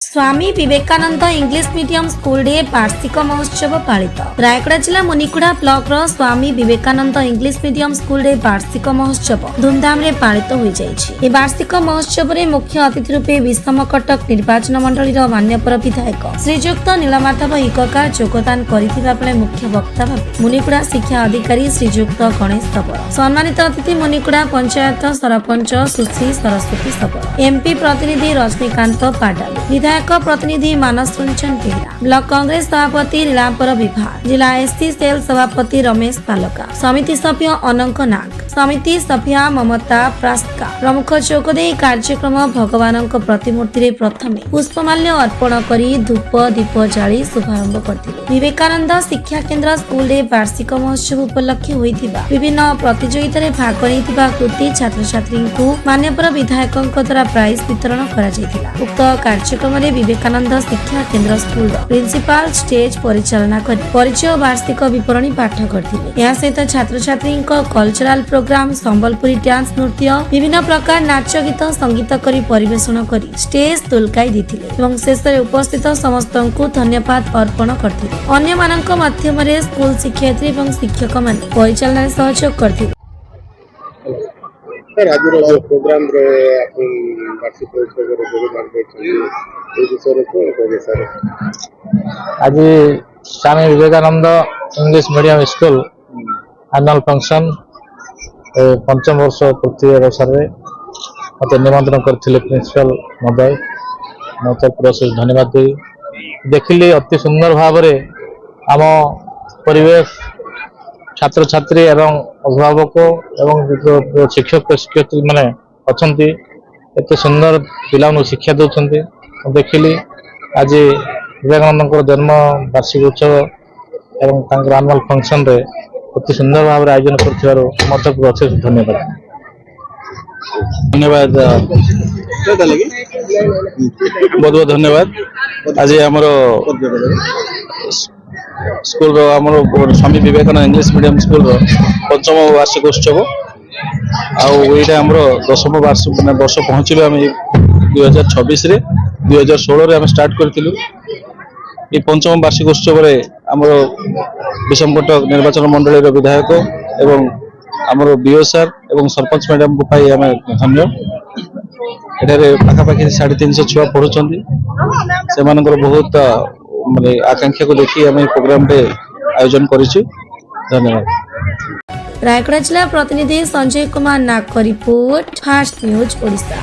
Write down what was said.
स्वामी Vivekananda English medium school day वार्षिक महोत्सव पालित। रायगड़ा जिला मुनिकुड़ा ब्लॉक रो Swami Vivekananda English medium school day वार्षिक महोत्सव धूमधाम रे पालित होई जायछि। ए वार्षिक महोत्सव रे मुख्य अतिथि रूपे विषम कटक निर्वाचन मंडली रो मान्यवर विधायक श्रीजुक्त नीलमाधव हिकका योगदान करिथिबा बेले मुख्य वक्ता भाबे मुनिकुड़ा शिक्षा अधिकारी श्रीजुक्त गणेश सबल, सम्मानित अतिथि मुनिकुड़ा पंचायत सरपंच सुश्री सरस्वती सबल, एमपी प्रतिनिधि रजनीकांत पाडाल, विधायक प्रतिनिधि मानस रंजन बेहरा, ब्लॉक कांग्रेस सभापति नीलांबर विभाग, जिला एसटी सेल सभापति रमेश पालका, समिति सभ्य अनंक नाग, समिति सभ्या ममता प्रास्का प्रमुख जोगदे कार्यक्रम भगवान प्रतिमूर्ति रे प्रथमे पुष्पमाल्य अर्पण करी धूप दीप जाली शुभारंभ करथिले। विवेकानंद शिक्षा केन्द्र स्कूल रे वार्षिक महोत्सव उपलक्षे होइथिबा विभिन्न प्रतियोगिता रे भाग लेथिबा कृति छात्र छात्री को मान्यवर विधायकक द्वारा प्राइज वितरण करा जायतिला। उक्त कार्यक्रम रे विवेकानंद शिक्षा केन्द्र स्कूल प्रिंसिपाल स्टेज परिचालना करी परिचय वार्षिक विवरणी पाठ करथिले। या सहित छात्र छात्री कल्चरल प्रोग्राम संबलपुरी डांस नृत्य विभिन्न प्रकार नाच गीत संगीत करी परिवेषण करी स्टेज तुलकाई दिथिले एवं शेष रे उपस्थित समस्त को धन्यवाद अर्पण करथिले। अन्य मानक माध्यम रे स्कूल शिक्षयित्री एवं शिक्षक माने परिचालना रे सहयोग करथिले। आज प्रोग्राम रे अपन वार्षिक उत्सव रे योगदान करछथि ए विषय रे कोन कहबे सर? आज Swami Vivekananda English medium school annual function पंचम वर्ष पूर्ति अवसर में मत निमंत्रण करथिले प्रिंसिपल महोदय। मैं प्रोसेस धन्यवाद देखिली अति सुंदर भाव में आम परिवेश छात्र छात्री एवं अभिभावक एवं शिक्षक शिक्षयित्री माने अछंती एते सुंदर पिला शिक्षा दउछंती। देखिली आज विवेकानंद जन्म वार्षिक उत्सव एवं तांकर एनुअल फंक्शन रे अति सुंदर भाव में आयोजन करथिबारो मते अशेष धन्यवाद। धन्यवाद बहुत बहुत धन्यवाद। आज आमर स्कूल आमर स्वामी विवेकानंद इंग्लिश मीडियम स्कूल पंचम वार्षिक उत्सव आईटा आमर 10म वार्षिक वर्ष पहुँचलु आम 2026 रे 2016 रे आम स्टार्ट करथिलु। ये पंचम वार्षिक उत्सव रे आमर विषम कटक निर्वाचन मंडली रो विधायक एवं आमर बीओ सर एवं सरपंच मैडम को पाई आम धन्य। एठारे पाखापाखि 350 छुआ पढ़ुछंती से मानकर बहुत माने आकांक्षा को देखी आम प्रोग्राम रे आयोजन करिछु। धन्यवाद। रायगड़ा जिला प्रतिनिधि संजय कुमार नाग रिपोर्ट फास्ट न्यूज ओडिशा।